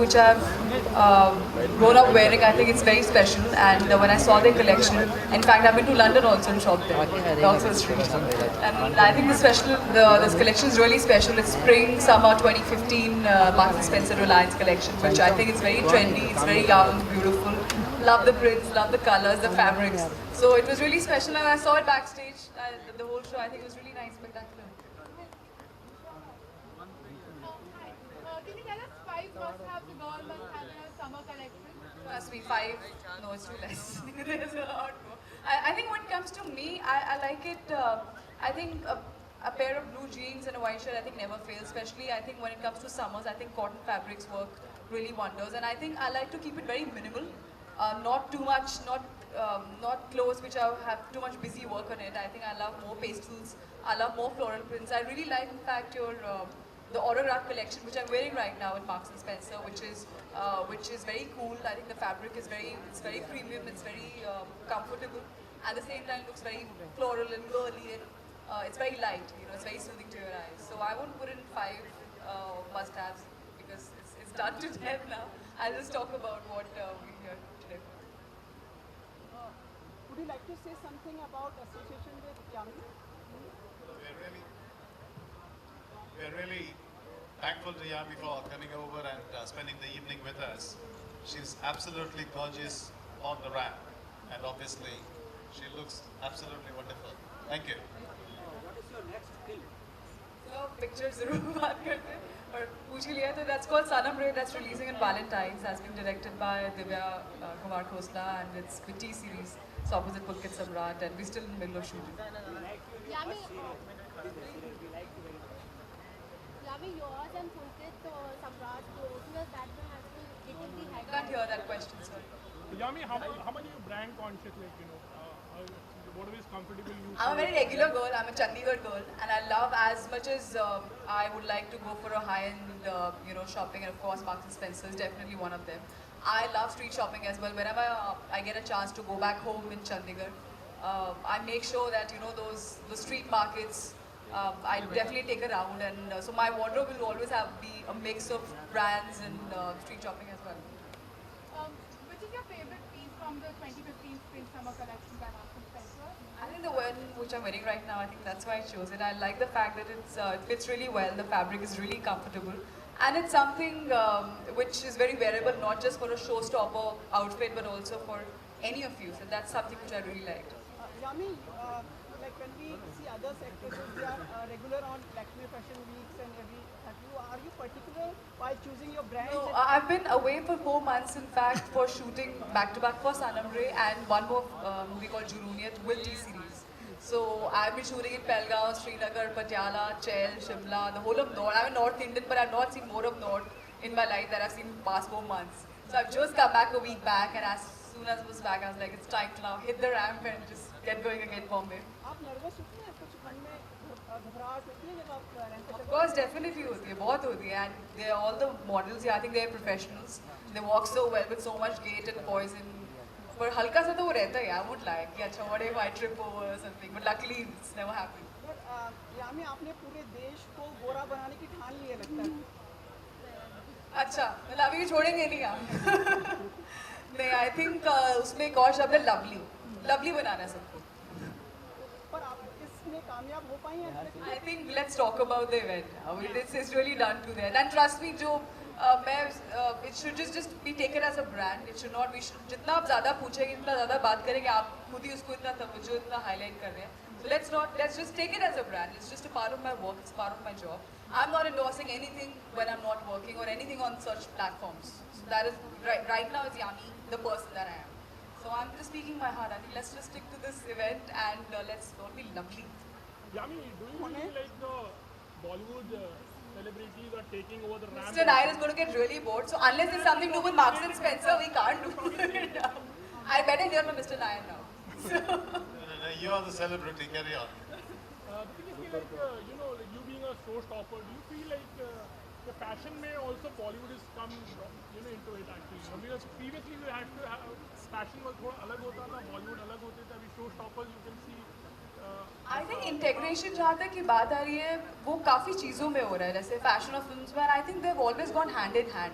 which I've grown up wearing. I think it's very special. And when I saw their collection, in fact, I've been to London also and shopped there, Oxford Street. And I think this collection is really special. It's Spring Summer 2015 Marks and Spencer Reliance collection, which I think is very trendy. It's very young, beautiful. Love the prints, love the colors, the fabrics. So it was really special, and I saw it backstage. The whole show, I think, was really nice, spectacular. Can you tell us five must-haves the girl must have in a summer collection? Must be five. No, it's too less. There's a lot more. I think when it comes to me, I like it. I think a pair of blue jeans and a white shirt, I think, never fails. Especially, I think when it comes to summers, I think cotton fabrics work really wonders. And I think I like to keep it very minimal. Not too much, not clothes which have too much busy work on it. I think I love more pastels. I love more floral prints. I really like, in fact, your the autograph collection, which I'm wearing right now at Marks and Spencer, which is very cool. I think the fabric is it's very premium. It's very comfortable. At the same time, it looks very floral and girly, and it's very light. You know, it's very soothing to your eyes. So I won't put in five must-haves because it's done to death now. I'll just talk about what we hear today. Would you like to say something about association with Yami? We're really thankful to Yami for coming over and spending the evening with us. She's absolutely gorgeous on the ramp, and obviously she looks absolutely wonderful. Thank you. What is your next film? So pictures जरूर बात करते हैं और पूछ ही लिया तो that's called Sanam Re, that's releasing in Valentine's, has been directed by Divya Kumar Khosla, and it's the T series. It's opposite Pulkit Samrat, and we're still in the middle of shooting. Yami, Yami, yours and Pulkit Samrat, both of us that one has been hitting the I can't hear that question, sorry. Yami, how much are you brand conscious? Like, you know, whatever is comfortable you. I'm a very regular girl. I'm a Chandigarh girl, and I love, as much as I would like to go for a high-end, shopping, and of course Marks and Spencer is definitely one of them. I love street shopping as well. Whenever I get a chance to go back home in Chandigarh, I make sure that the street markets. I definitely take a round, and so my wardrobe will always be a mix of brands and street shopping as well. Which is your favorite piece from the 2015 Spring Summer collection by Marks and Spencer? I think the one which I'm wearing right now, I think that's why I chose it. I like the fact that it fits really well, the fabric is really comfortable, and it's something which is very wearable, not just for a showstopper outfit, but also for any of you. So that's something which I really liked. Yami, like when we see other actresses, they are regular on Lakshmi Fashion Weeks and are you particular while choosing your brands? No, I've been away for 4 months, in fact, for shooting back-to-back for Sanam Re and one more movie called Junooniyat with T-Series. So I've been shooting in Pelgaon, Srinagar, Patiala, Chel, Shimla, the whole of North. I'm a North Indian, but I've not seen more of North in my life than I've seen in the past 4 months. So I've just come back a week back, and as soon as I was back, I was like, it's time to now hit the ramp and just get going again, Bombay. आप nervous होती हैं कुछ मन में घबराहट होती है जब आप रैंप पे Of course, definitely होती है, बहुत होती है, and they're all the models here. I think they're professionals. They walk so well with so much gait and poise. पर हल्का सा तो वो रहता है, I won't lie कि अच्छा what if I trip over or something. But luckily it's never happened. यामी आपने पूरे देश को गोरा बनाने की ठान ली है लगता है. अच्छा, मतलब अभी छोड़ेंगे नहीं हम. नहीं, I think उसमें एक और शब्द है lovely. Lovely बनाना है सबको. पर आप इसमें कामयाब हो पाई हैं? I think let's talk about the event. This is really done to that. And trust me, जो it should just be taken as a brand. It should not. We should जितना आप ज़्यादा पूछेंगे, इतना ज़्यादा बात करेंगे, आप खुद ही उसको इतना तवज्जो, इतना highlight कर रहे हैं. So let's just take it as a brand. It's just a part of my work. It's part of my job. I'm not endorsing anything when I'm not working or anything on such platforms. So that is right now. It's Yami, the person that I am. So I'm just speaking my heart. I think let's just stick to this event and let's all be lovely. Yami, do you feel like the Bollywood celebrities are taking over the ramp? Mr. Nair is going to get really bored. So unless it's something to do with Marks and Spencer, we can't do it. I better hear from Mr. Nair now. No, you are the celebrity, carry on. Do you feel like, like you being a showstopper, do you feel like the fashion may also Bollywood has come, into it actually? Because previously we had to have, fashion was थोड़ा अलग होता था, Bollywood अलग होते थे, अभी showstoppers you can see. I think integration जहाँ तक की बात आ रही है वो काफ़ी चीज़ों में हो रहा है जैसे fashion और films में, and I think they've always gone hand in hand.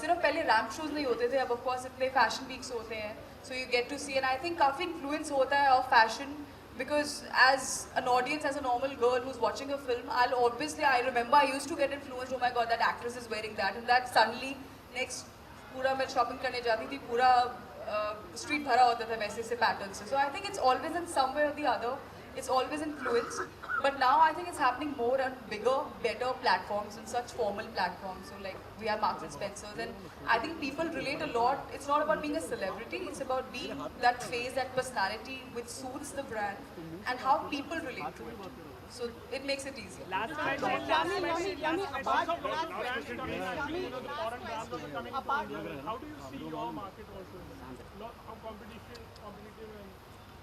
सिर्फ पहले रैम्प शोज नहीं होते थे, अब ऑफ कोर्स इतने फैशन वीक्स होते हैं, so you get to see, and I think काफ़ी इन्फ्लुएंस होता है of fashion, because as an audience, as a normal girl who's watching a film, I remember I used to get influenced, oh my god, that actress is wearing that, and that suddenly next पूरा मैं shopping करने जाती थी, पूरा street भरा होता था वैसे से pattern से. So I think it's always in some way or the other, it's always influenced, but now I think it's happening more on bigger, better platforms and such formal platforms. So like we have Marks and Spencer's, and I think people relate a lot. It's not about being a celebrity, it's about being that face, that personality which suits the brand and how people relate to it. So it makes it easier. Yami, Apart from brands coming in, you know, the foreign brands also coming to India, how do you see your market also? How competitive and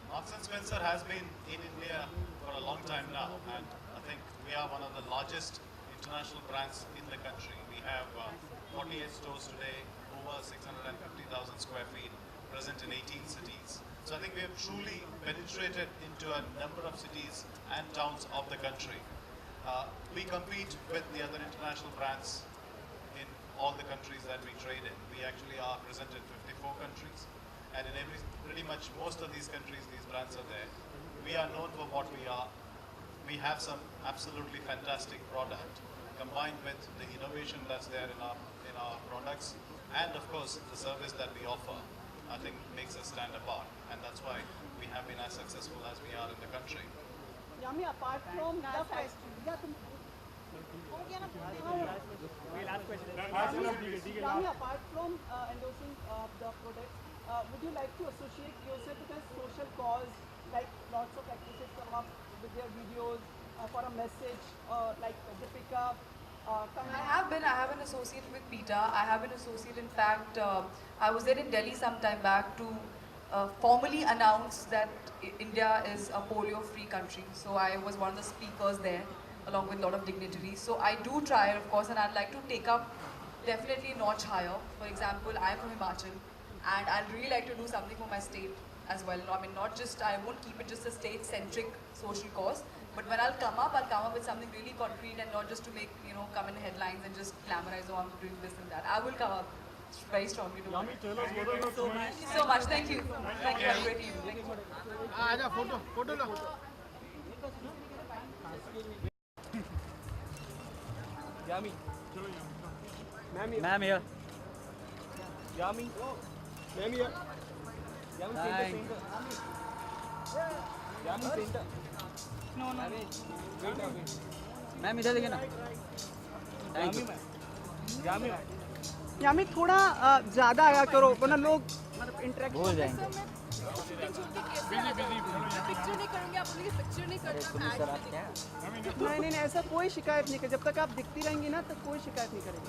Marks and Spencer has been in India for a long time now, and I think we are one of the largest international brands in the country. We have 48 stores today, over 650,000 square feet, present in 18 cities. So I think we have truly penetrated into a number of cities and towns of the country. We compete with the other international brands in all the countries that we trade in. We actually are present in 54 countries, and in pretty much most of these countries, these brands are there. We are known for what we are. We have some absolutely fantastic product combined with the innovation that's there in our products, and of course the service that we offer, I think makes us stand apart, and that's why we have been as successful as we are in the country. Yami, apart from the fashion, Yami, apart from endorsing the products, would you like to associate yourself with a social cause, like lots of actresses come up with their videos for a message, like Deepika? I have an associate with PETA. I have an associate, in fact, I was there in Delhi some time back to formally announce that India is a polio-free country. So I was one of the speakers there, along with a lot of dignitaries. So I do try, of course, and I'd like to take up definitely a notch higher. For example, I'm from Himachal, and I'd really like to do something for my state as well. I mean, not just, I won't keep it just a state-centric social cause, but when I'll come up with something really concrete and not just to make, come in headlines and just glamorize, oh, I'm doing this and that. I will come up very strongly to Yami, tell us what are the Thank you so much. Thank you. Thank you. Have a great evening. Thank you. Yami. Ma'am here. Yami. Ma'am here. Yami center. Yami center. No. Wait. Ma'am इधर देखिए ना. Thank you. Yami. यामी थोड़ा ज़्यादा आया करो, वरना लोग मतलब इंटरेक्ट भूल जाएंगे. पिक्चर नहीं करेंगे, आप उनकी पिक्चर नहीं करते. सर आप क्या? नहीं, ऐसा कोई शिकायत नहीं कर, जब तक आप दिखती रहेंगी ना तब कोई शिकायत नहीं करेगी.